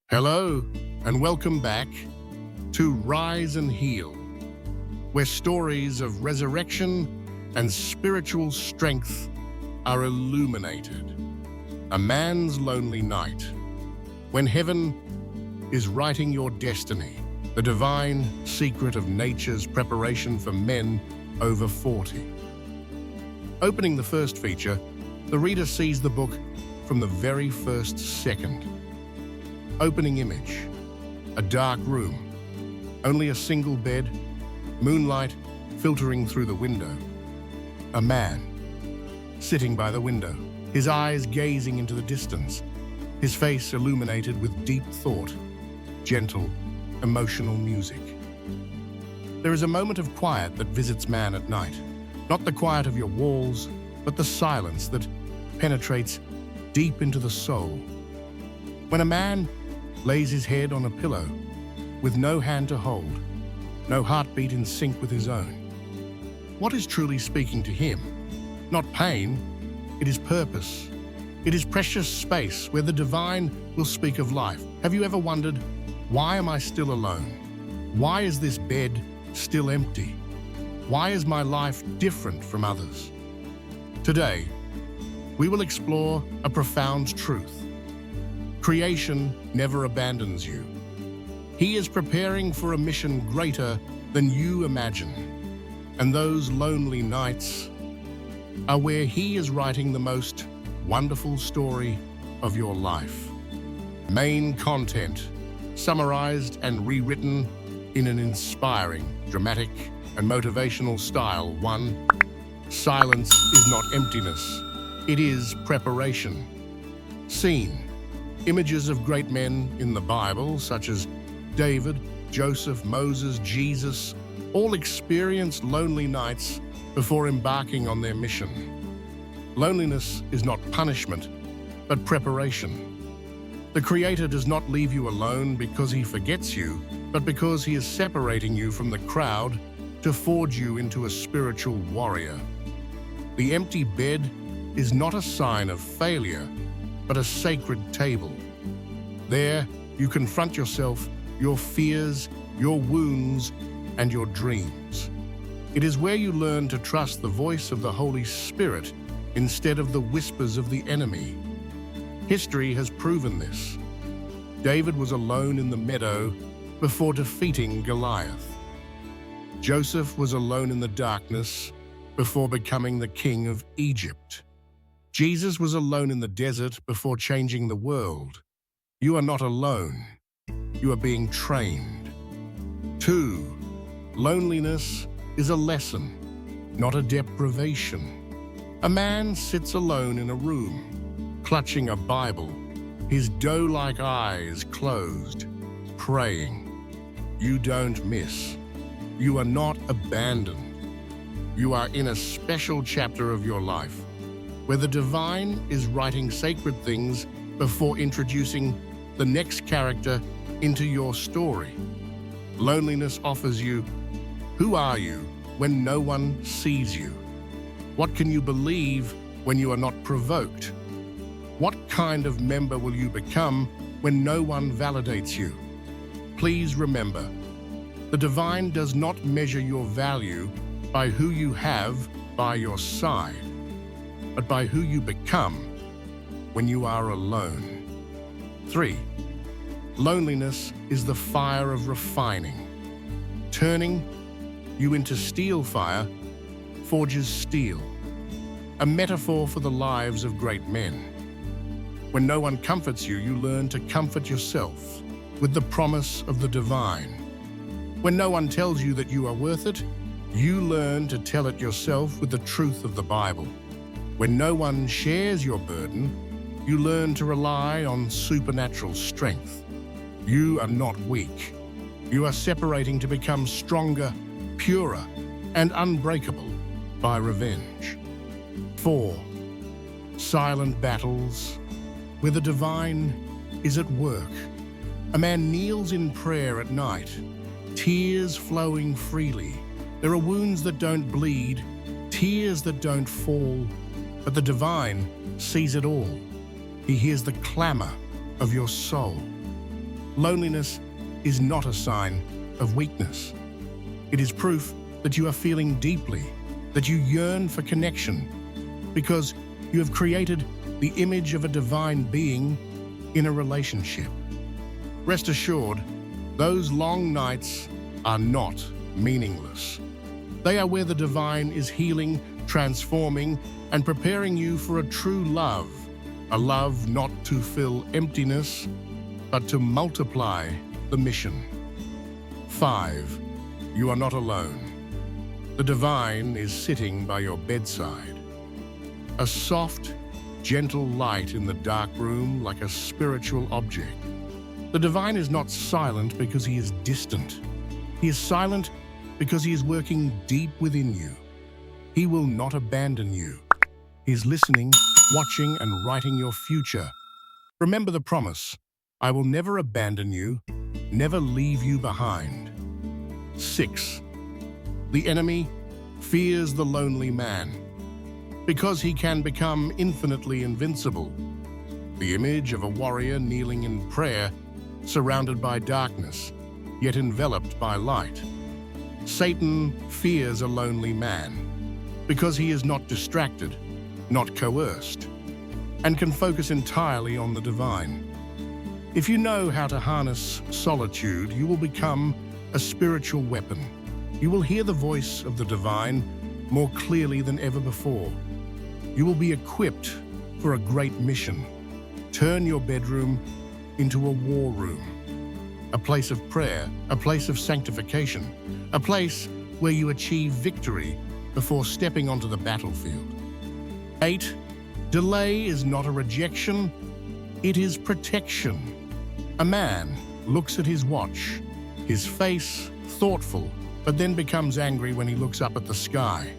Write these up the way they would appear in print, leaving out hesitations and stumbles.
Hello, and welcome back to Rise and Heal, where stories of resurrection and spiritual strength are illuminated. A man's lonely night, when heaven is writing your destiny, the divine secret of nature's preparation for men over 40. Opening the first feature, the reader sees the book from the very first second. Opening image, a dark room, only a single bed, moonlight filtering through the window. A man, sitting by the window, his eyes gazing into the distance, his face illuminated with deep thought, gentle, emotional music. There is a moment of quiet that visits man at night, not the quiet of your walls, but the silence that penetrates deep into the soul. When a man lays his head on a pillow, with no hand to hold, no heartbeat in sync with his own. What is truly speaking to him? Not pain, it is purpose. It is precious space where the divine will speak of life. Have you ever wondered, why am I still alone? Why is this bed still empty? Why is my life different from others? Today, we will explore a profound truth. Creation never abandons you. He is preparing for a mission greater than you imagine. And those lonely nights are where He is writing the most wonderful story of your life. Main content, summarized and rewritten in an inspiring, dramatic, and motivational style. 1. Silence is not emptiness. It is preparation. Scene. Images of great men in the Bible, such as David, Joseph, Moses, Jesus, all experienced lonely nights before embarking on their mission. Loneliness is not punishment, but preparation. The Creator does not leave you alone because He forgets you, but because He is separating you from the crowd to forge you into a spiritual warrior. The empty bed is not a sign of failure, but a sacred table. There, you confront yourself, your fears, your wounds, and your dreams. It is where you learn to trust the voice of the Holy Spirit instead of the whispers of the enemy. History has proven this. David was alone in the meadow before defeating Goliath. Joseph was alone in the darkness before becoming the king of Egypt. Jesus was alone in the desert before changing the world. You are not alone. You are being trained. 2. Loneliness is a lesson, not a deprivation. A man sits alone in a room, clutching a Bible, his doe-like eyes closed, praying. You don't miss. You are not abandoned. You are in a special chapter of your life, where the divine is writing sacred things before introducing the next character into your story. Loneliness offers you, who are you when no one sees you? What can you believe when you are not provoked? What kind of member will you become when no one validates you? Please remember, the divine does not measure your value by who you have by your side, but by who you become when you are alone. 3. Loneliness is the fire of refining. Turning you into steel fire forges steel, a metaphor for the lives of great men. When no one comforts you, you learn to comfort yourself with the promise of the divine. When no one tells you that you are worth it, you learn to tell it yourself with the truth of the Bible. When no one shares your burden, you learn to rely on supernatural strength. You are not weak. You are separating to become stronger, purer, and unbreakable by revenge. 4. Silent battles, where the divine is at work. A man kneels in prayer at night, tears flowing freely. There are wounds that don't bleed, tears that don't fall, but the divine sees it all. He hears the clamor of your soul. Loneliness is not a sign of weakness. It is proof that you are feeling deeply, that you yearn for connection, because you have created the image of a divine being in a relationship. Rest assured, those long nights are not meaningless. They are where the divine is healing, transforming, and preparing you for a true love, a love not to fill emptiness, but to multiply the mission. 5. You are not alone. The divine is sitting by your bedside. A soft, gentle light in the dark room like a spiritual object. The divine is not silent because he is distant. He is silent because he is working deep within you. He will not abandon you. He is listening, watching, and writing your future. Remember the promise: I will never abandon you, never leave you behind. 6. The enemy fears the lonely man because he can become infinitely invincible. The image of a warrior kneeling in prayer, surrounded by darkness, yet enveloped by light. Satan fears a lonely man because he is not distracted, not coerced, and can focus entirely on the divine. If you know how to harness solitude, you will become a spiritual weapon. You will hear the voice of the divine more clearly than ever before. You will be equipped for a great mission. Turn your bedroom into a war room, a place of prayer, a place of sanctification, a place where you achieve victory before stepping onto the battlefield. 8. Delay is not a rejection, it is protection. A man looks at his watch, his face thoughtful, but then becomes angry when he looks up at the sky.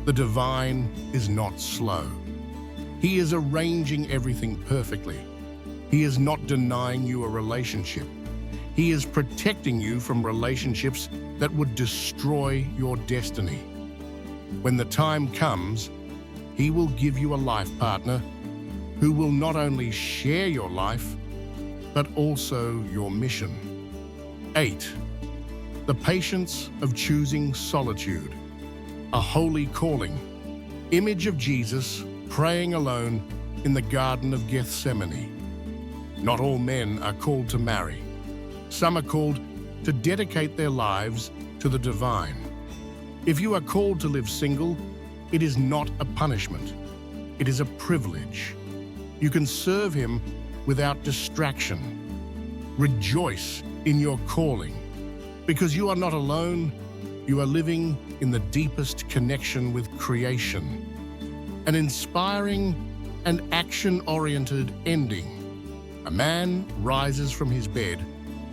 The divine is not slow. He is arranging everything perfectly. He is not denying you a relationship. He is protecting you from relationships that would destroy your destiny. When the time comes, he will give you a life partner who will not only share your life, but also your mission. 8. The patience of choosing solitude. A holy calling. Image of Jesus praying alone in the Garden of Gethsemane. Not all men are called to marry. Some are called to dedicate their lives to the divine. If you are called to live single, it is not a punishment. It is a privilege. You can serve him without distraction. Rejoice in your calling, because you are not alone. You are living in the deepest connection with creation. An inspiring and action-oriented ending. A man rises from his bed,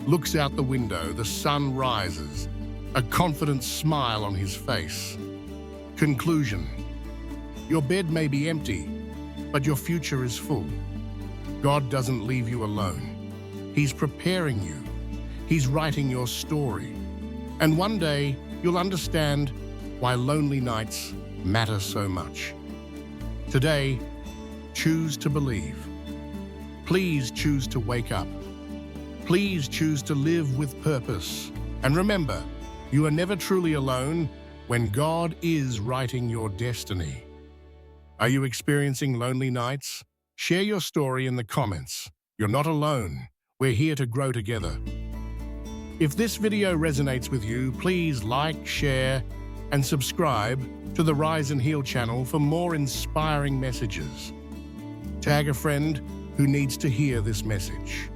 looks out the window, the sun rises, a confident smile on his face. Conclusion. Your bed may be empty, but your future is full. God doesn't leave you alone. He's preparing you. He's writing your story. And one day, you'll understand why lonely nights matter so much. Today, choose to believe. Please choose to wake up. Please choose to live with purpose. And remember, you are never truly alone when God is writing your destiny. Are you experiencing lonely nights? Share your story in the comments. You're not alone. We're here to grow together. If this video resonates with you, please like, share, and subscribe to the Rise and Heal channel for more inspiring messages. Tag a friend who needs to hear this message,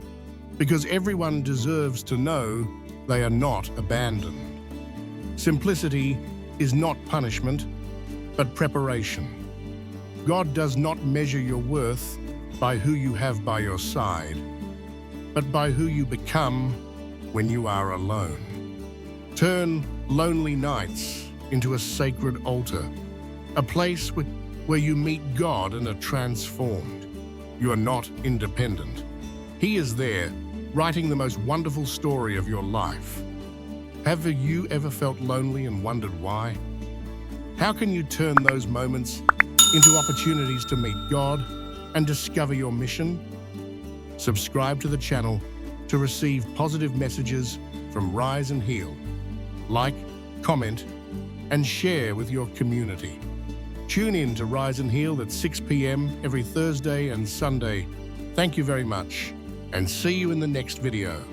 because everyone deserves to know they are not abandoned. Simplicity is not punishment, but preparation. God does not measure your worth by who you have by your side, but by who you become when you are alone. Turn lonely nights into a sacred altar, a place where you meet God and are transformed. You are not independent. He is there, writing the most wonderful story of your life. Have you ever felt lonely and wondered why? How can you turn those moments into opportunities to meet God and discover your mission? Subscribe to the channel to receive positive messages from Rise and Heal. Like, comment, and share with your community. Tune in to Rise and Heal at 6 p.m. every Thursday and Sunday. Thank you very much, and see you in the next video.